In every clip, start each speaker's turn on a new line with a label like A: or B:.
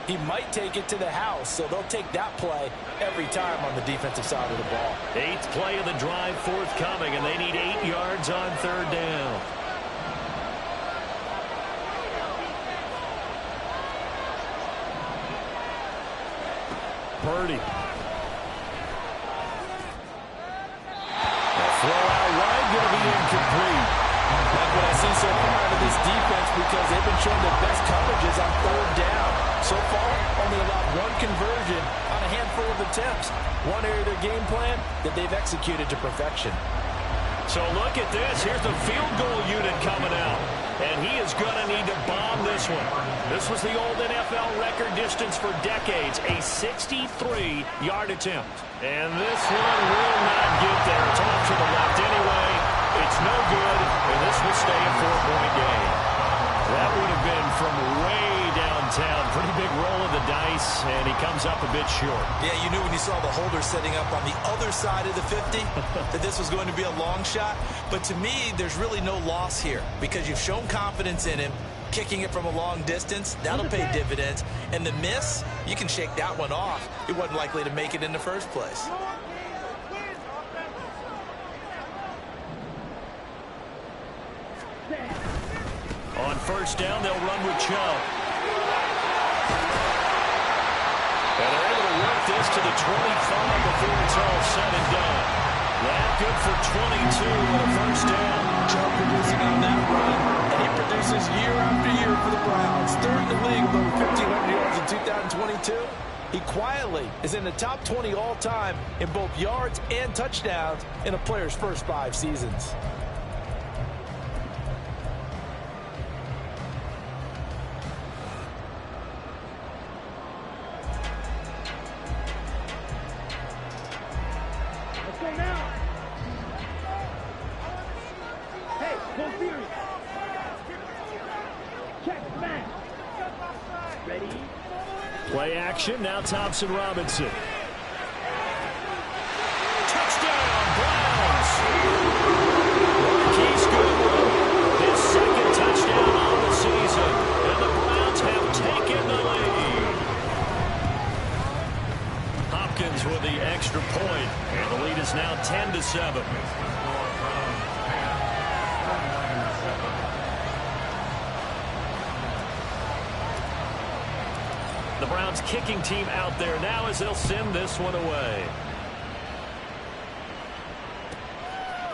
A: he might take it to the house. So they'll take that play every time on the defensive side of the ball.
B: 8th play of the drive forthcoming, and they need 8 yards on 3rd down. Purdy. Throw out wide, going to be incomplete.
A: Like what I see so far out of this defense, because they've been showing their best coverages on 3rd down. So far, only allowed 1 conversion on a handful of attempts. One area of their game plan that they've executed to perfection.
B: So look at this. Here's the field goal unit coming out. And he is going to need to bomb this one. This was the old NFL record distance for decades, a 63-yard attempt. And this one will not get there. It's off to the left anyway. It's no good, and this will stay a 4-point game. That would have been from way downtown. Pretty big roll of the dice, and he comes up a bit short.
A: Yeah, you knew when you saw the holder setting up on the other side of the 50 that this was going to be a long shot. But to me, there's really no loss here because you've shown confidence in him. Kicking it from a long distance, that'll pay dividends. And the miss, you can shake that one off. It wasn't likely to make it in the first place.
B: On 1st down, they'll run with Chubb. And they're able to work this to the 25 before it's all said and done. That good for 22 on a 1st down.
A: Chubb producing on that run, and he produces year after year for the Browns. 3rd in the league with over 1,500 yards in 2022. He quietly is in the top 20 all-time in both yards and touchdowns in a player's first 5 seasons.
B: Play action, now Thompson Robinson. Touchdown, Browns! Marquise Goodwin, his 2nd touchdown on the season, and the Browns have taken the lead. Hopkins with the extra point, and the lead is now 10-7. The Browns kicking team out there now as they'll send this one away.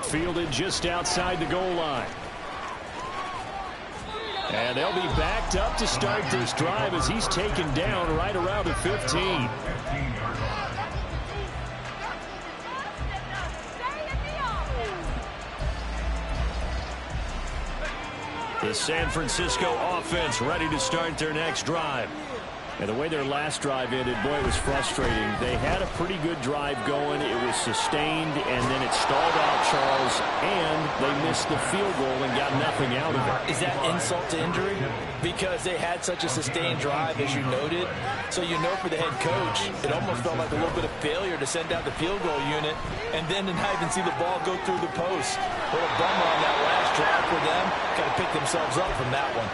B: Fielded just outside the goal line. And they'll be backed up to start this drive as he's taken down right around the 15. The San Francisco offense ready to start their next drive. And the way their last drive ended, boy, it was frustrating. They had a pretty good drive going. It was sustained, and then it stalled out, Charles, and they missed the field goal and got nothing out of it.
A: Is that insult to injury? Because they had such a sustained drive, as you noted. So you know for the head coach, it almost felt like a little bit of failure to send out the field goal unit and then to not even see the ball go through the post. What a bummer on that last drive for them. Got to pick themselves up from that one.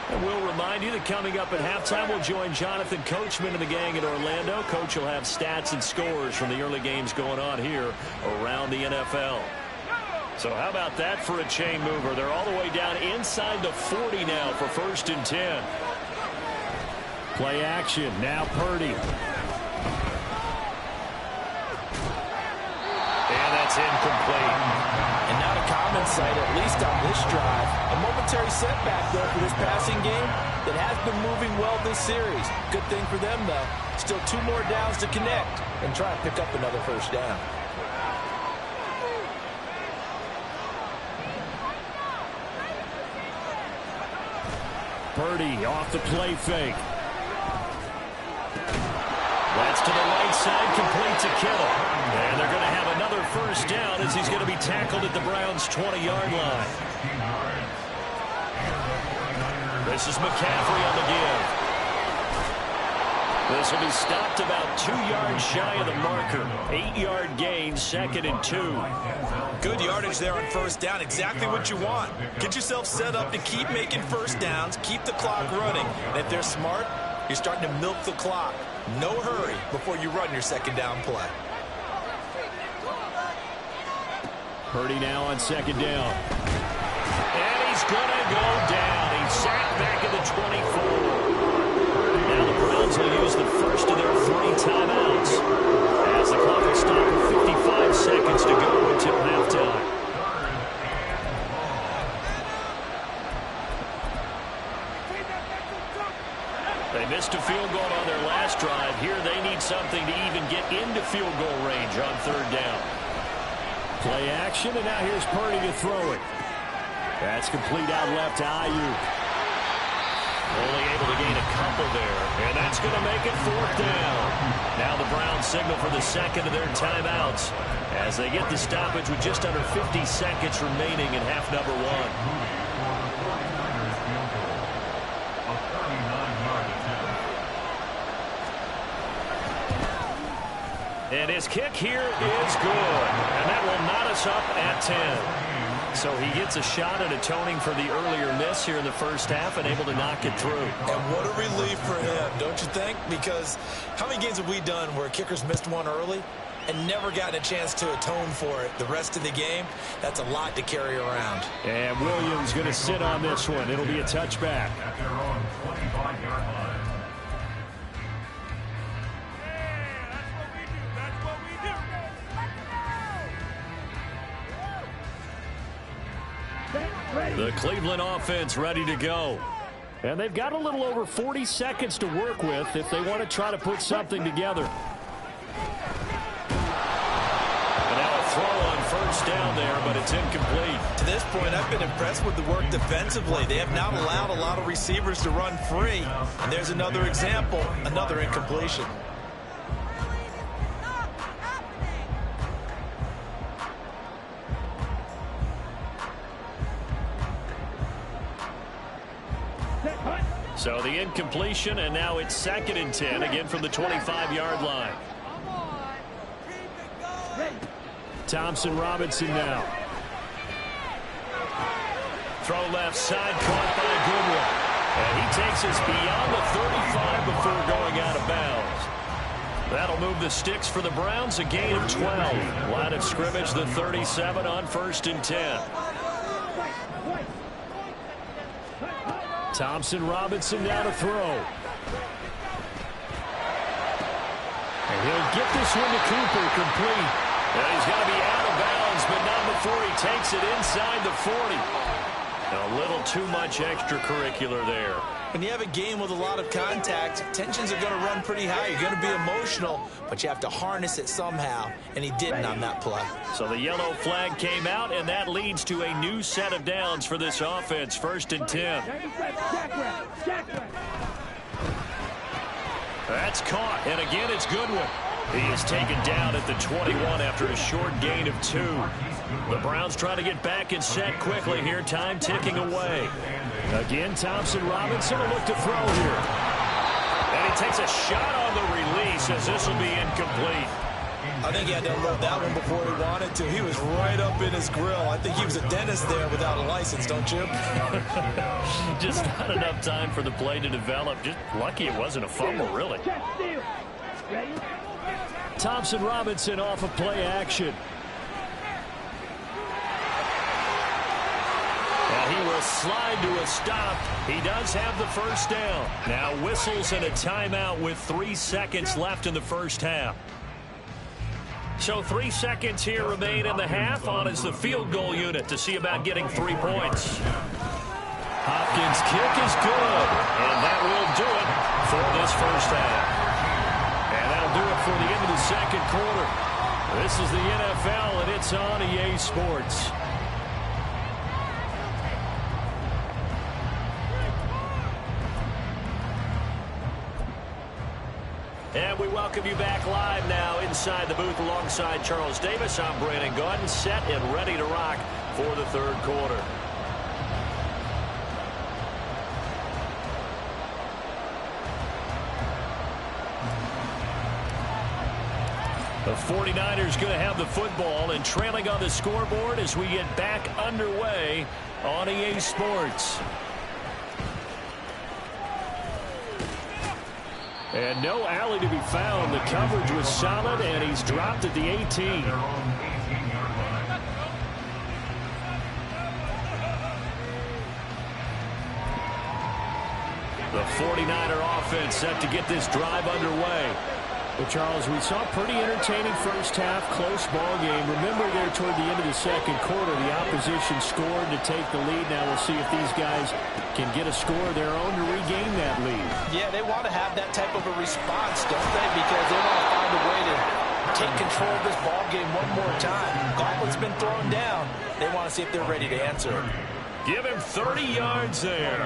B: And we'll remind you that coming up at halftime, we'll join Jonathan Coachman and the gang in Orlando. Coach will have stats and scores from the early games going on here around the NFL. So how about that for a chain mover? They're all the way down inside the 40 now for 1st and 10. Play action. Now Purdy. And that's incomplete.
A: And not a common sight, at least on this drive. A momentary setback, though, for this passing game that has been moving well this series. Good thing for them, though. Still 2 more downs to connect and try and pick up another 1st down.
B: Purdy off the play fake. That's to the right side, complete to Kittle. And they're going to have another 1st down as he's going to be tackled at the Browns' 20-yard line. This is McCaffrey on the give. This will be stopped about 2 yards shy of the marker. 8-yard gain, 2nd and 2.
A: Good yardage there on 1st down. Exactly what you want. Get yourself set up to keep making 1st downs, keep the clock running. And if they're smart, You're starting to milk the clock. No hurry before you run your second down play.
B: Purdy now on second down. And he's going to go down. He's sacked back at the 24. Now the Browns will use the first of their 3 timeouts as the clock will stop with 55 seconds to go until halftime. They missed a field goal on their last drive. Here they need something to even get into field goal range on third down. Play action, and now here's Purdy to throw it. That's complete out left to Ayuk. Only able to gain a couple there, and that's going to make it 4th down. Now the Browns signal for the second of their timeouts as they get the stoppage with just under 50 seconds remaining in half number 1. And his kick here is good. And that will knot us up at 10. So he gets a shot at atoning for the earlier miss here in the first half and able to knock it through.
A: And what a relief for him, don't you think? Because how many games have we done where kickers missed one early and never gotten a chance to atone for it the rest of the game? That's a lot to carry around.
B: And Williams going to sit on this one. It'll be a touchback.
C: At their own 25-yard line.
B: The Cleveland offense ready to go. And they've got a little over 40 seconds to work with if they want to try to put something together. And now a throw on first down there, but it's incomplete.
A: To this point, I've been impressed with the work defensively. They have not allowed a lot of receivers to run free. And there's another example, another incompletion.
B: So the incompletion, and now it's 2nd and 10, again from the 25-yard line. Thompson Robinson now. Throw left side, caught by Goodwin. And he takes us beyond the 35 before going out of bounds. That'll move the sticks for the Browns, a gain of 12. Line of scrimmage, the 37 on 1st and 10. Thompson Robinson now to throw. And he'll get this one to Cooper, complete. And he's going to be out of bounds, but not before he takes it inside the 40. A little too much extracurricular there.
A: When you have a game with a lot of contact, tensions are going to run pretty high. You're going to be emotional, but you have to harness it somehow, and he didn't on that play.
B: So the yellow flag came out, and that leads to a new set of downs for this offense. 1st and 10. That's caught, and again it's Goodwin. He is taken down at the 21 after a short gain of 2. The Browns trying to get back and set quickly here. Time ticking away. Again, Thompson Robinson will look to throw here. And he takes a shot on the release as this will be incomplete.
A: I think he had to unload that one before he wanted to. He was right up in his grill. I think he was a dentist there without a license, don't you?
B: Just not enough time for the play to develop. Just lucky it wasn't a fumble, really. Thompson Robinson off of play action. And he will slide to a stop. He does have the first down. Now whistles and a timeout with 3 seconds left in the first half. So 3 seconds here remain in the half. On is the field goal unit to see about getting 3 points. Hopkins' kick is good. And that will do it for this first half. And that'll do it for the end of the second quarter. This is the NFL, and it's on EA Sports. And we welcome you back live now inside the booth alongside Charles Davis. I'm Brandon Gaudin, set and ready to rock for the third quarter. The 49ers going to have the football and trailing on the scoreboard as we get back underway on EA Sports. And no alley to be found. The coverage was solid, and he's dropped at the 18. The 49er offense set to get this drive underway. Well, Charles, we saw a pretty entertaining first half, close ball game. Remember there toward the end of the second quarter, the opposition scored to take the lead. Now we'll see if these guys can get a score of their own to regain that lead.
A: Yeah, they want to have that type of a response, don't they? Because they want to find a way to take control of this ball game one more time. Gauntlet's been thrown down. They want to see if they're ready to answer it.
B: Give him 30 yards there.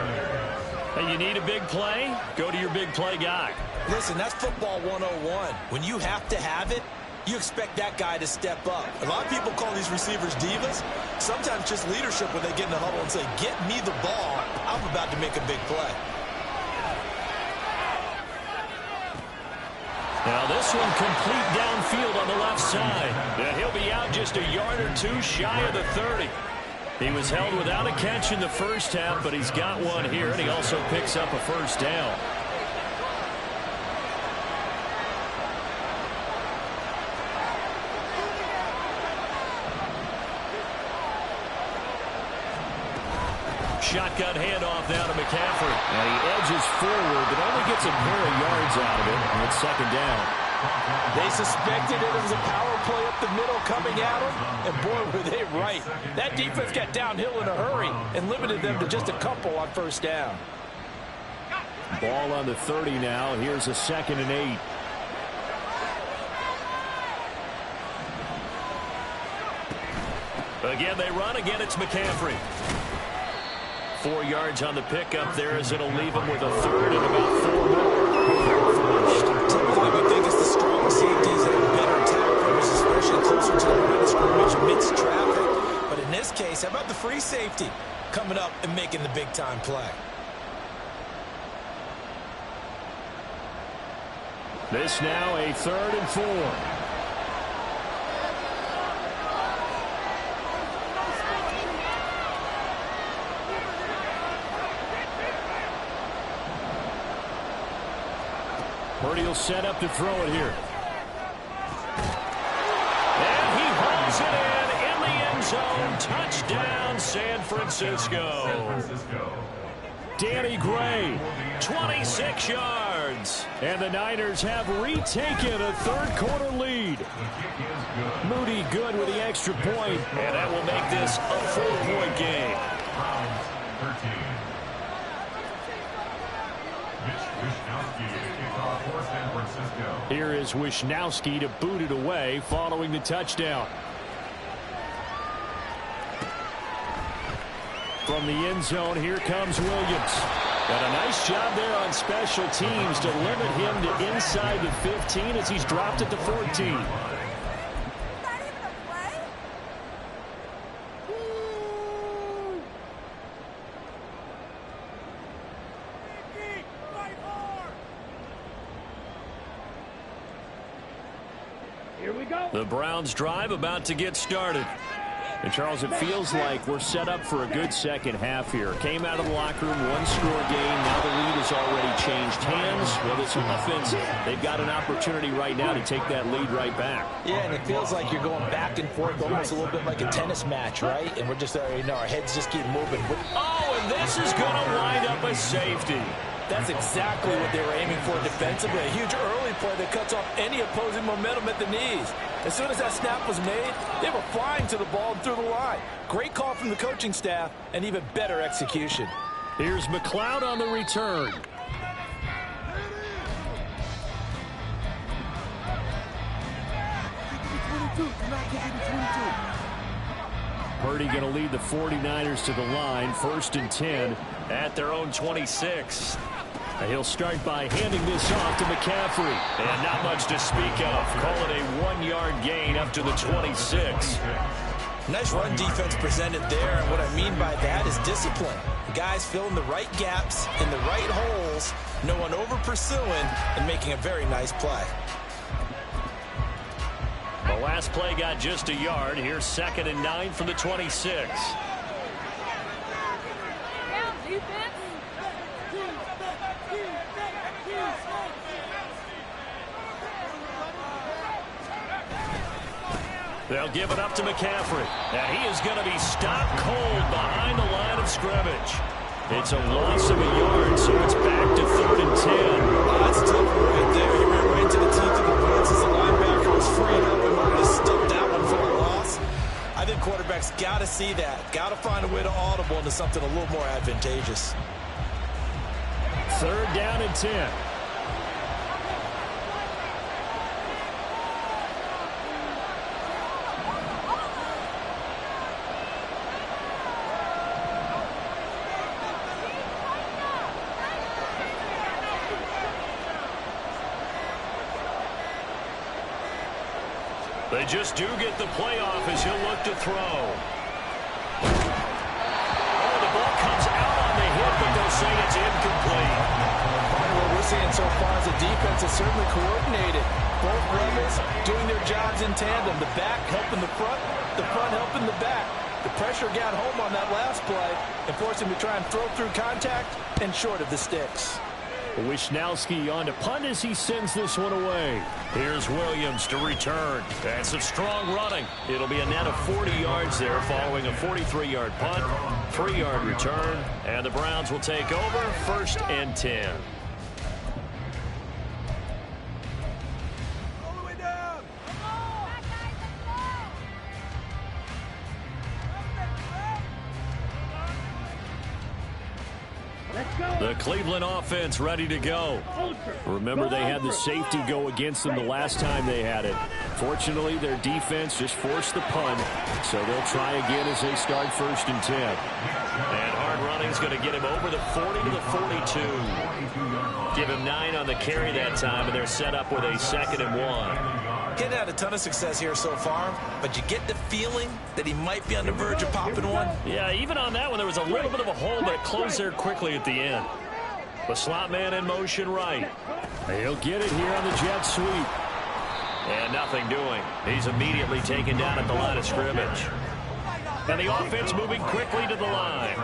B: Hey, you need a big play? Go to your big play guy.
A: Listen, that's football 101. When you have to have it, you expect that guy to step up. A lot of people call these receivers divas. Sometimes just leadership when they get in the huddle and say, get me the ball. I'm about to make a big play.
B: Now this one complete downfield on the left side. And he'll be out just a yard or two shy of the 30. He was held without a catch in the first half, but he's got one here, and he also picks up a first down. Shotgun handoff now to McCaffrey. And he edges forward, but only gets a pair of yards out of it. And it's second down.
A: They suspected it was a power play up the middle coming at them. And boy, were they right. That defense got downhill in a hurry and limited them to just a couple on first down.
B: Ball on the 30 now. Here's a 2nd and 8. Again, they run. Again, it's McCaffrey. 4 yards on the pickup there as it'll leave him with a third and about 4 more.
A: Typically, we think it's the strong safeties that are better tacklers, especially closer to the line of scrimmage amidst traffic. But in this case, how about the free safety coming up and making the big-time play?
B: This now a 3rd and 4. Purdy will set up to throw it here. And he hauls it in the end zone. Touchdown, San Francisco. Danny Gray, 26 yards. And the Niners have retaken a third-quarter lead. Moody good with the extra point. And that will make this a 4-point game. Here is Wishnowsky to boot it away following the touchdown. From the end zone, here comes Williams. And a nice job there on special teams to limit him to inside the 15 as he's dropped at the 14. The Browns drive about to get started. And Charles, it feels like we're set up for a good second half here. Came out of the locker room, 1-score game. Now the lead has already changed hands. Well, this offense, they've got an opportunity right now to take that lead right back.
A: Yeah, and it feels like you're going back and forth almost a little bit like a tennis match, right? And we're just, our heads just keep moving.
B: Oh, and this is going to wind up a safety.
A: That's exactly what they were aiming for defensively. A huge early play that cuts off any opposing momentum at the knees. As soon as that snap was made, they were flying to the ball and through the line. Great call from the coaching staff and even better execution.
B: Here's McLeod on the return. Purdy going to lead the 49ers to the line. 1st and 10 at their own 26. And he'll start by handing this off to McCaffrey. And not much to speak of. Call it a 1-yard gain up to the 26.
A: Nice run defense presented there. And what I mean by that is discipline. Guys filling the right gaps in the right holes. No one over-pursuing and making a very nice play.
B: The last play got just a yard. Here's 2nd and 9 from the 26. They'll give it up to McCaffrey. And he is going to be stopped cold behind the line of scrimmage. It's a loss of a yard, so it's back to 3rd and 10.
A: That's a tough one right there. He ran right to the teeth of the blitz as the linebacker was freed up and wanted to stuff that one for a loss. I think quarterbacks got to see that. Got to find a way to audible into something a little more advantageous.
B: 3rd down and 10. They just do get the playoff as he'll look to throw. Oh, the ball comes out on the hit, but they'll say it's incomplete.
A: What we're seeing so far is the defense is certainly coordinated. Both levels doing their jobs in tandem. The back helping the front helping the back. The pressure got home on that last play and forced him to try and throw through contact and short of the sticks.
B: Wisnowski on to punt as he sends this one away. Here's Williams to return. That's some strong running. It'll be a net of 40 yards there following a 43-yard punt, 3-yard return, and the Browns will take over 1st and 10. The Cleveland offense ready to go. Remember, they had the safety go against them the last time they had it. Fortunately, their defense just forced the punt, so they'll try again as they start 1st and 10. And hard running's going to get him over the 40 to the 42. Give him 9 on the carry that time, and they're set up with a 2nd and 1.
A: Getting had a ton of success here so far, but you get the feeling that he might be on the verge of popping one.
B: Yeah, even on that one, there was a little bit of a hole, but it closed there quickly at the end. The slot man in motion right. He'll get it here on the jet sweep. And nothing doing. He's immediately taken down at the line of scrimmage. And the offense moving quickly to the line.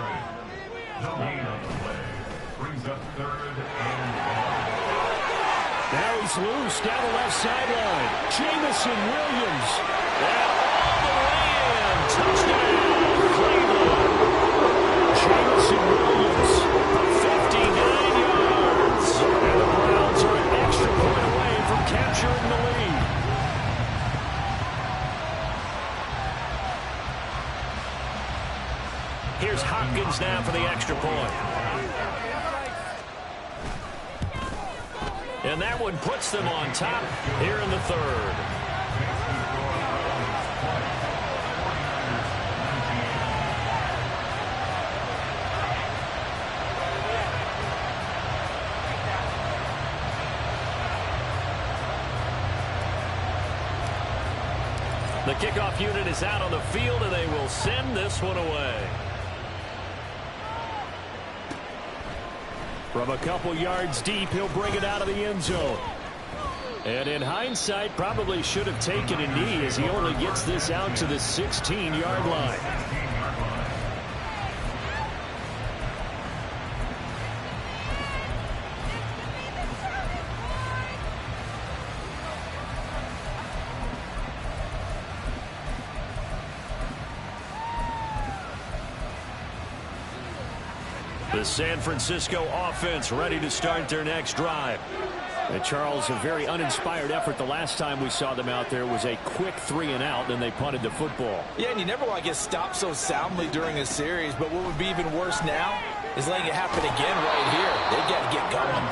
B: Now he's loose down the left sideline. Jamison Williams. And all the way in. Touchdown, Cleveland. Jamison Williams, 59 yards. And the Browns are an extra point away from capturing the lead. Here's Hopkins now for the extra point. And that one puts them on top here in the 3rd. The kickoff unit is out on the field, and they will send this one away. From a couple yards deep, he'll bring it out of the end zone. And in hindsight, probably should have taken a knee as he only gets this out to the 16-yard line. The San Francisco offense ready to start their next drive. And Charles, a very uninspired effort the last time we saw them out there was a quick 3-and-out, then they punted the football.
A: Yeah, and you never want to get stopped so soundly during a series, but what would be even worse now is letting it happen again right here. They got to get going.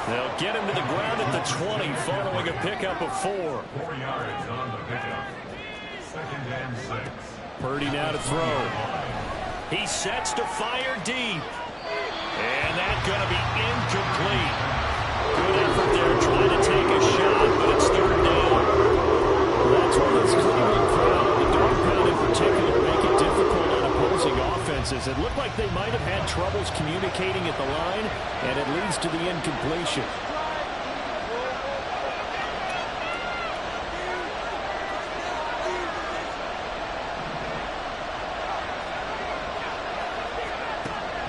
B: They'll get him to the ground at the 20 following a pickup of 4.
C: 4 yards on the pickup. 2nd and 6.
B: Purdy now to throw. He sets to fire deep. And that's going to be incomplete. Good effort there trying to take a shot, but it's 3rd down. Well, that's where this Cleveland crowd, the dog pound in particular, make it difficult on opposing offenses. It looked like they might have had troubles communicating at the line, and it leads to the incompletion.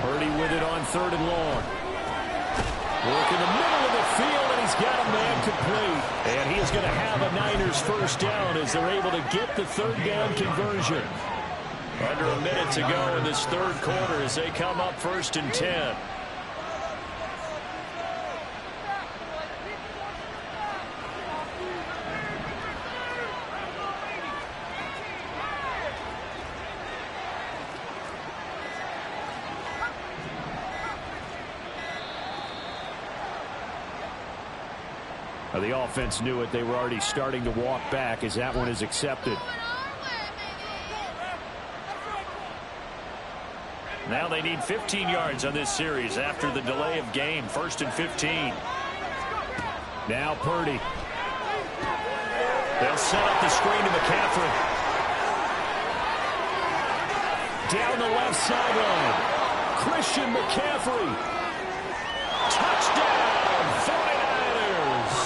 B: Purdy with it on 3rd and long. Work in the middle of the field, and he's got a man incomplete. And he is going to have a Niners first down as they're able to get the third down conversion. Under a minute to go in this third quarter as they come up 1st and 10. The offense knew it. They were already starting to walk back as that one is accepted. Now they need 15 yards on this series after the delay of game. 1st and 15. Now Purdy. They'll set up the screen to McCaffrey. Down the left sideline. Christian McCaffrey. Touchdown, 49ers.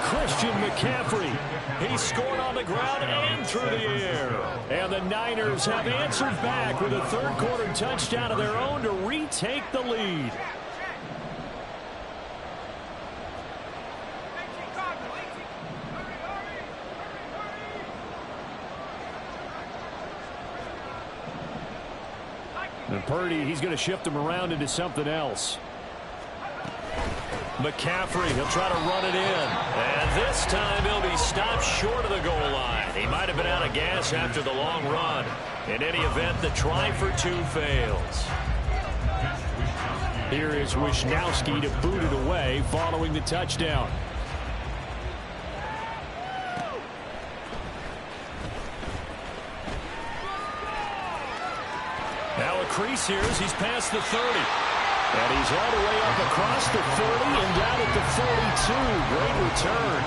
B: Christian McCaffrey. He scored on the ground and through the air. And the Niners have answered back with a third quarter touchdown of their own to retake the lead. And Purdy, he's going to shift him around into something else. McCaffrey, he'll try to run it in. And this time he'll be stopped short of the goal line. He might have been out of gas after the long run. In any event, the try for two fails. Here is Wishnowsky to boot it away following the touchdown. Now a crease here as he's past the 30. And he's all the way up across the 30 and down at the 42. Great return.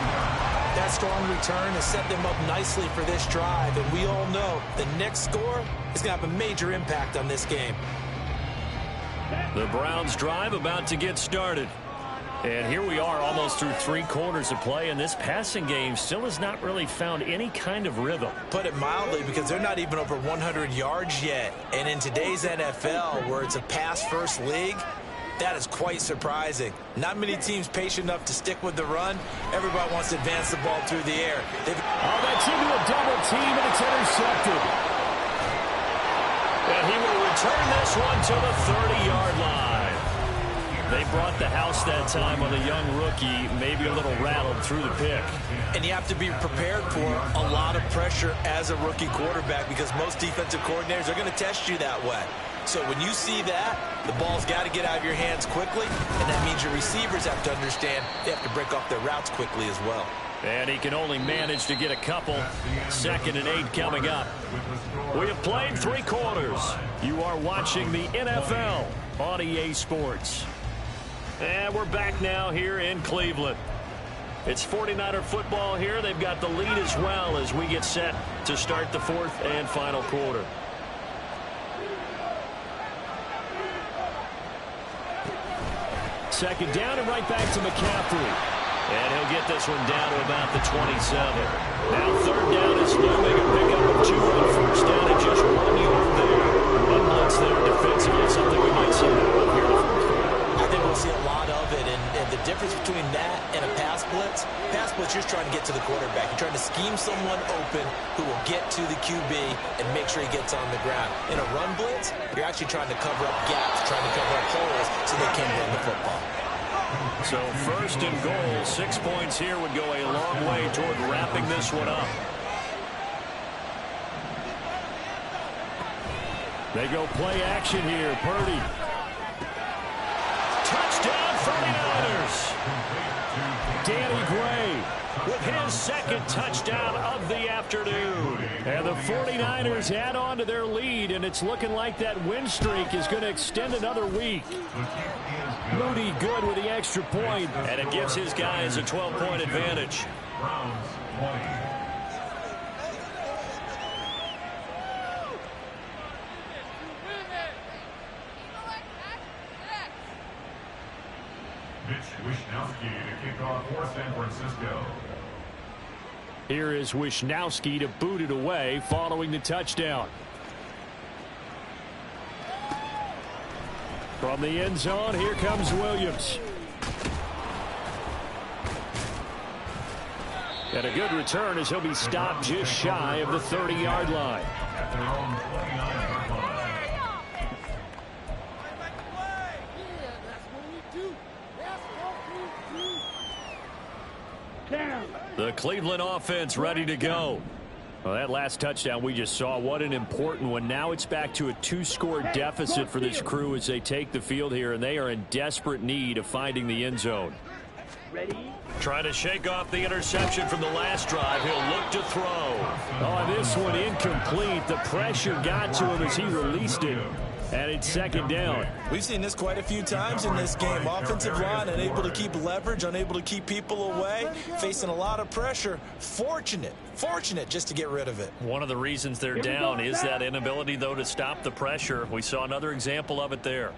A: That strong return has set them up nicely for this drive. And we all know the next score is going to have a major impact on this game.
B: The Browns drive about to get started. And here we are almost through 3 quarters of play, and this passing game still has not really found any kind of rhythm.
A: Put it mildly, because they're not even over 100 yards yet. And in today's NFL, where it's a pass-first league, that is quite surprising. Not many teams patient enough to stick with the run. Everybody wants to advance the ball through the air.
B: That's into a double team, and it's intercepted. And he will return this one to the 30-yard line. They brought the house that time on the young rookie, maybe a little rattled through the pick.
A: And you have to be prepared for a lot of pressure as a rookie quarterback, because most defensive coordinators are going to test you that way. So when you see that, the ball's got to get out of your hands quickly, and that means your receivers have to understand they have to break off their routes quickly as well.
B: And he can only manage to get a couple. 2nd and 8 coming up. We have played 3 quarters. You are watching the NFL on EA Sports. And we're back now here in Cleveland. It's 49er football here. They've got the lead as well as we get set to start the 4th and final quarter. Second down and right back to McCaffrey. And he'll get this one down to about the 27. Now 3rd down is looming. A pickup of 2 on 1st down and just 1 yard there. One blitz there defensively. Something we might see more of here in the 4th quarter.
A: I think we'll see a lot of it, and the difference between that and a pass blitz, you're trying to get to the quarterback. You're trying to scheme someone open who will get to the QB and make sure he gets on the ground. In a run blitz, you're actually trying to cover up gaps, trying to cover up holes so they can't run the football.
B: So 1st and goal, 6 points here would go a long way toward wrapping this one up. They go play action here. Purdy. Touchdown 49ers. Danny Gray with his 2nd touchdown of the afternoon. And the 49ers add on to their lead, and it's looking like that win streak is going to extend another week. Moody good with the extra point, and it gives his guys a 12-point advantage.
C: Browns 20. Mitch Wishnowsky to kick off for San Francisco.
B: Here is Wishnowsky to boot it away following the touchdown. From the end zone, here comes Williams. And a good return as he'll be stopped just shy of the 30-yard line.
C: At their own 29-yard line.
B: The Cleveland offense ready to go. Well, that last touchdown we just saw, what an important one. Now it's back to a 2-score deficit for this crew as they take the field here, and they are in desperate need of finding the end zone.
D: Ready?
B: Trying to shake off the interception from the last drive. He'll look to throw. Oh, this one incomplete. The pressure got to him as he released it. And it's second down.
A: We've seen this quite a few times in this game. Offensive line unable to keep leverage, unable to keep people away, facing a lot of pressure. Fortunate just to get rid of it.
B: One of the reasons they're down is that inability, though, to stop the pressure. We saw another example of it there.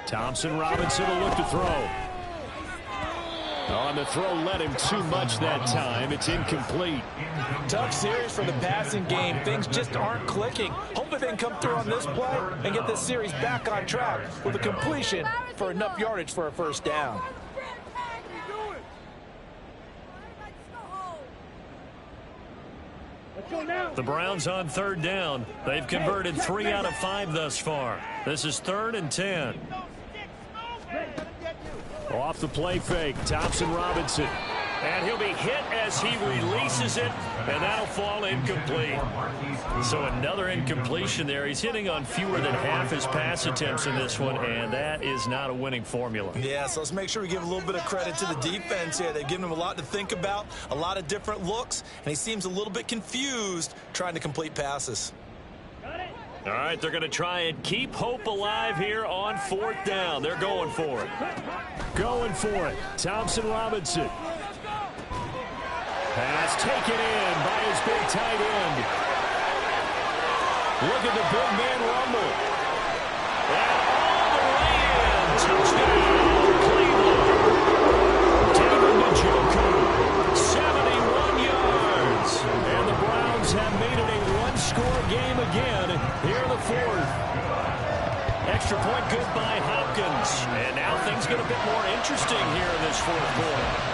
B: Thompson Robinson will look to throw. On the throw, led him too much that time. It's incomplete.
A: Tough series for the passing game. Things just aren't clicking. Hopefully they can come through on this play and get this series back on track with a completion for enough yardage for a first down.
B: The Browns on third down. They've converted 3 out of 5 thus far. This is 3rd and 10. Off the play fake, Thompson Robinson. And he'll be hit as he releases it, and that'll fall incomplete. So another incompletion there. He's hitting on fewer than half his pass attempts in this one, and that is not a winning formula.
A: Yeah, so let's make sure we give a little bit of credit to the defense here. They've given him a lot to think about, a lot of different looks, and he seems a little bit confused trying to complete passes.
B: All right, they're going to try and keep hope alive here on 4th down. They're going for it. Going for it. Thompson Robinson. Pass taken in by his big tight end. Look at the big man rumble. And all the way in. Touchdown, Cleveland. David Njoku, 71 yards. And the Browns have made it a one-score game again here in the 4th. Extra point good by Hopkins. And now things get a bit more interesting here in this 4th quarter.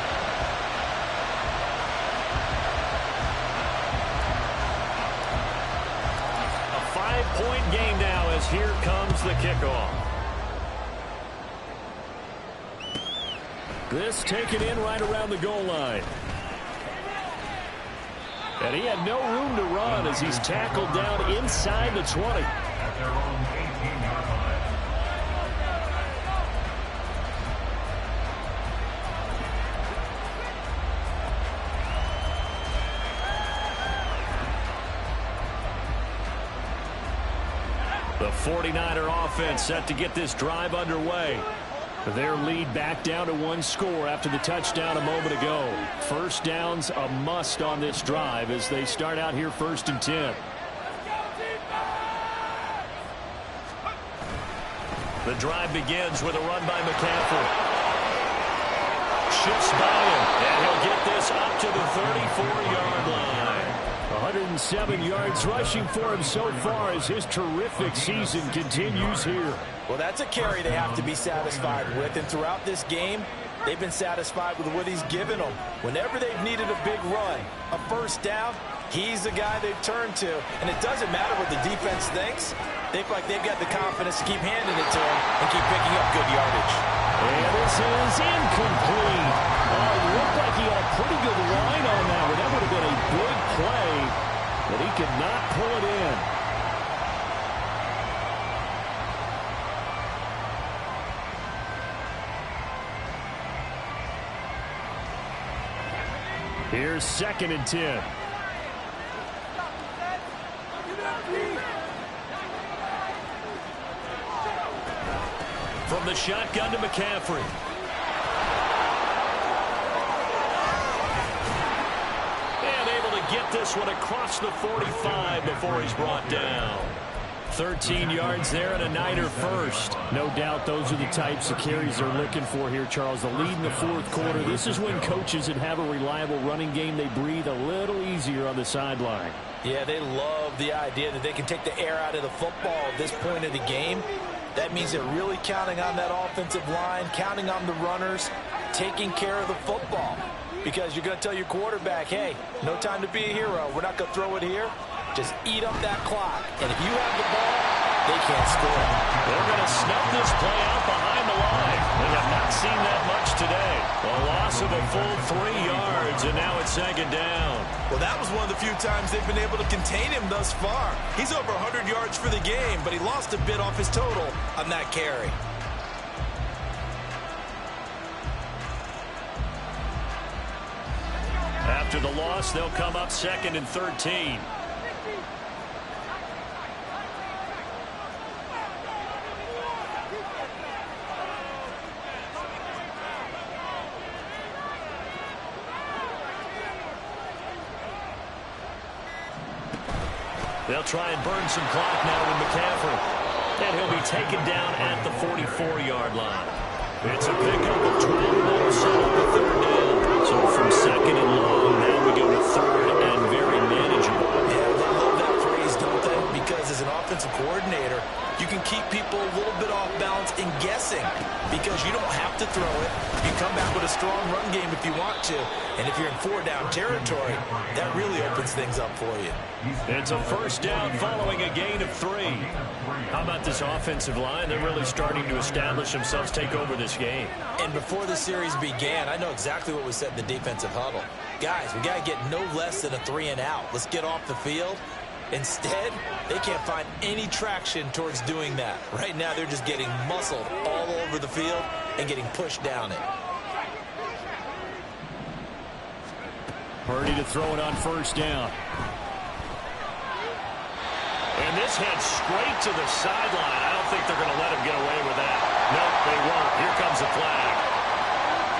B: Point game now as here comes the kickoff. This taken in right around the goal line. And he had no room to run as he's tackled down inside the 20.
C: At their own 18-yard line.
B: The 49er offense set to get this drive underway. Their lead back down to 1 score after the touchdown a moment ago. First down's a must on this drive as they start out here 1st and 10. The drive begins with a run by McCaffrey. Shifts by him, and he'll get this up to the 34-yard line. 107 yards rushing for him so far as his terrific season continues here.
A: Well, that's a carry they have to be satisfied with, and throughout this game, they've been satisfied with what he's given them. Whenever they've needed a big run, a first down, he's the guy they've turned to, and it doesn't matter what the defense thinks. They feel like they've got the confidence to keep handing it to him and keep picking up good yardage.
B: And this is incomplete. Oh, it looked like he had a pretty good line on that one. That would have been a big play, but he could not pull it in. Here's 2nd and 10. From the shotgun to McCaffrey. And able to get this one across the 45 before he's brought down. 13 yards there and a Niner first. No doubt those are the types of carries they're looking for here, Charles. The lead in the 4th quarter. This is when coaches that have a reliable running game, they breathe a little easier on the sideline.
A: Yeah, they love the idea that they can take the air out of the football at this point of the game. That means they're really counting on that offensive line, counting on the runners, taking care of the football. because you're going to tell your quarterback, hey, no time to be a hero. We're not going to throw it here. Just eat up that clock. And if you have the ball, they can't score.
B: They're going to snub this play out behind the line. We have not seen that much today. A loss of a full 3 yards, and now it's second down.
A: Well, that was one of the few times they've been able to contain him thus far. He's over 100 yards for the game, but he lost a bit off his total on that carry.
B: After the loss, they'll come up 2nd and 13. They'll try and burn some clock now with McCaffrey. And he'll be taken down at the 44-yard line. It's a pickup of 12 ball set up the 3rd down. So from 2nd and long, now we go to 3rd and very manageable.
A: Yeah, they love that phrase, don't they? Because as an offensive coordinator, you can keep people a little bit off balance and guessing because you don't have to throw it. You come back with a strong run game if you want to. And if you're in 4-down territory, that really opens things up for you.
B: It's a 1st down following a gain of 3. How about this offensive line? They're really starting to establish themselves, take over this game.
A: And before the series began, I know exactly what we said in the defensive huddle. Guys, we got to get no less than a 3-and-out. Let's get off the field. Instead, they can't find any traction towards doing that. Right now, they're just getting muscled all over the field and getting pushed down it.
B: Purdy to throw it on 1st down. And this head straight to the sideline. I don't think they're going to let him get away with that. Nope, they won't. Here comes a flag.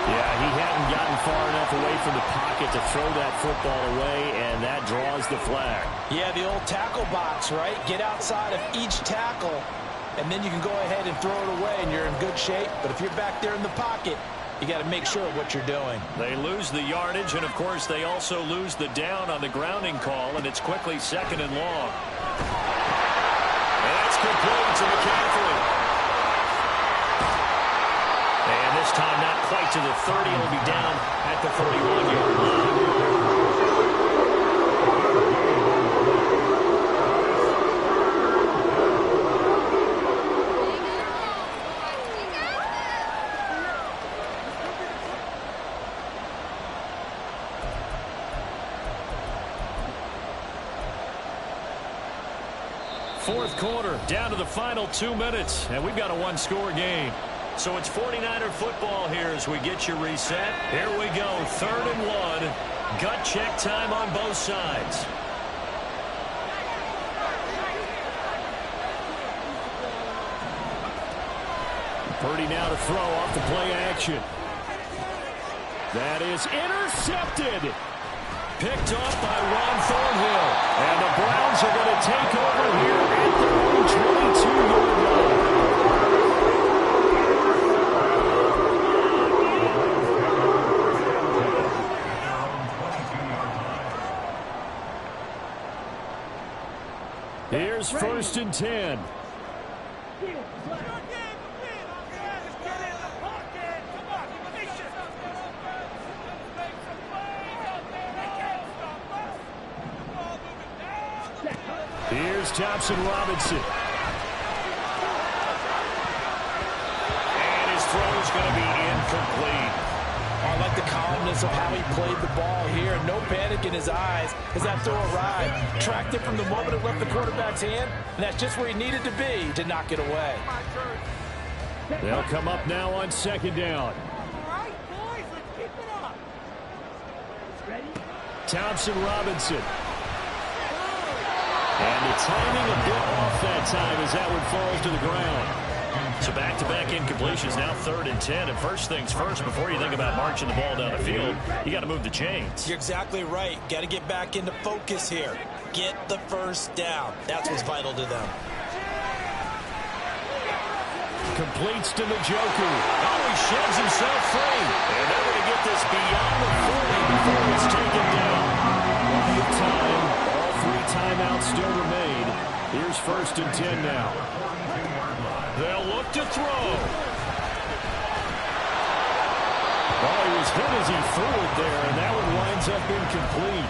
B: Yeah, he hadn't gotten far enough away from the pocket to throw that football away, and that draws the flag.
A: Yeah, the old tackle box, right? Get outside of each tackle, and then you can go ahead and throw it away, and you're in good shape. But if you're back there in the pocket, you got to make sure of what you're doing.
B: They lose the yardage, and, of course, they also lose the down on the grounding call, and it's quickly 2nd and long. And that's complete to McCaffrey. And this time not quite to the 30. It'll be down at the 31-yard line. Fourth quarter, down to the final 2 minutes, and we've got a 1-score game. So it's 49er football here as we get you reset. Here we go, 3rd and 1. Gut check time on both sides. Purdy now to throw off the play action. That is intercepted. Picked off by Ron Thornhill. And the Browns are going to take over here at their own 22-yard line. Here's 1st and 10. Here's Thompson Robinson. And his throw is going to be incomplete.
A: I like the calmness of how he played the ball here. No panic in his eyes as that throw arrived. Tracked it from the moment it left the quarterback's hand, and that's just where he needed to be to knock it away.
B: They'll come up now on 2nd down. Thompson Robinson. And the timing a bit off that time as that one falls to the ground. So back-to-back incompletions, now 3rd and 10. And first things first, before you think about marching the ball down the field, you got to move the chains.
A: You're exactly right. Got to get back into focus here. Get the 1st down. That's what's vital to them.
B: Completes to Njoku. Oh, he sheds himself free. And they're going to get this beyond the 40 before it's taken down. Plenty of time. All 3 timeouts still remain. Here's 1st and 10 now. They'll look to throw. Oh, he was hit as he threw it there, and that one winds up incomplete.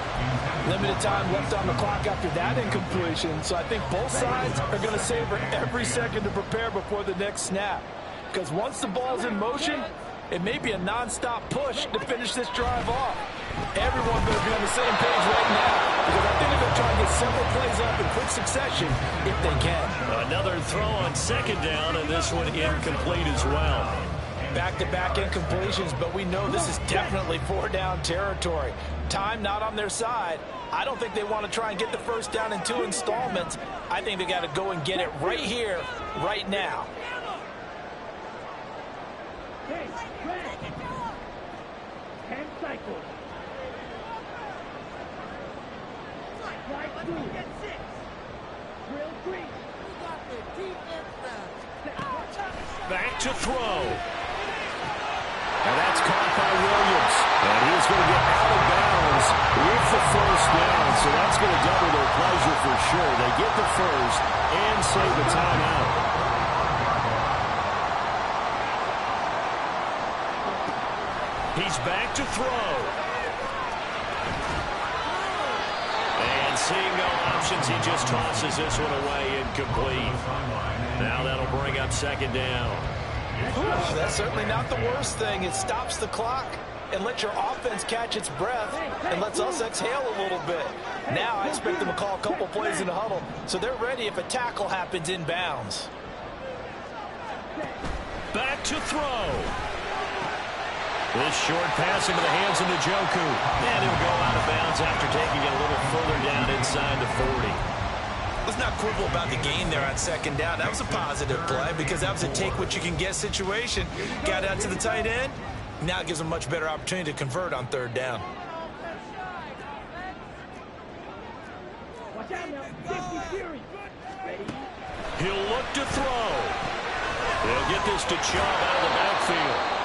D: Limited time left on the clock after that incompletion, so I think both sides are going to savor every second to prepare before the next snap. Because once the ball's in motion, it may be a non-stop push to finish this drive off. Everyone better be on the same page right now, because I think they're going to try and get several plays up in quick succession if they can.
B: Another throw on second down, and this one incomplete as well.
D: Back-to-back incompletions, but we know this is definitely four-down territory. Time not on their side. I don't think they want to try and get the first down in 2 installments. I think they got to go and get it right here, right now.
B: Back to throw. And that's caught by Williams. And he's going to get out of bounds with the first down. So that's going to double their pleasure for sure. They get the first and save the timeout. He's back to throw. And seeing no options, he just tosses this one away incomplete. Now that'll bring up second down.
D: That's certainly not the worst thing. It stops the clock and lets your offense catch its breath and lets us exhale a little bit. Now I expect them to call a couple plays in the huddle so they're ready if a tackle happens in bounds.
B: Back to throw. This short pass into the hands of Njoku. And he'll go out of bounds after taking it a little further down inside the 40.
A: Let's not quibble about the gain there on second down. That was a positive play because that was a take-what-you-can-get situation. Got out to the tight end. Now it gives them a much better opportunity to convert on third down.
B: He'll look to throw. They'll get this to Chubb out of the backfield.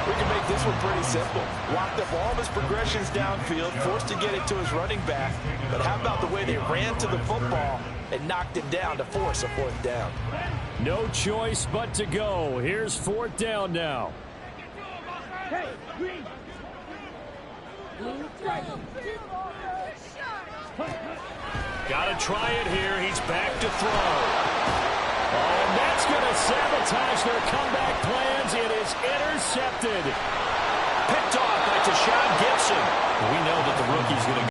D: We can make this one pretty simple. Locked up all of his progressions downfield, forced to get it to his running back. But how about the way they ran to the football and knocked him down to force a fourth down?
B: No choice but to go. Here's fourth down now. Got to try it here. He's back to throw. Oh, and that's going to sabotage their comeback plans. It is intercepted. Picked off by Tashawn Gibson. We know that the rookie's going to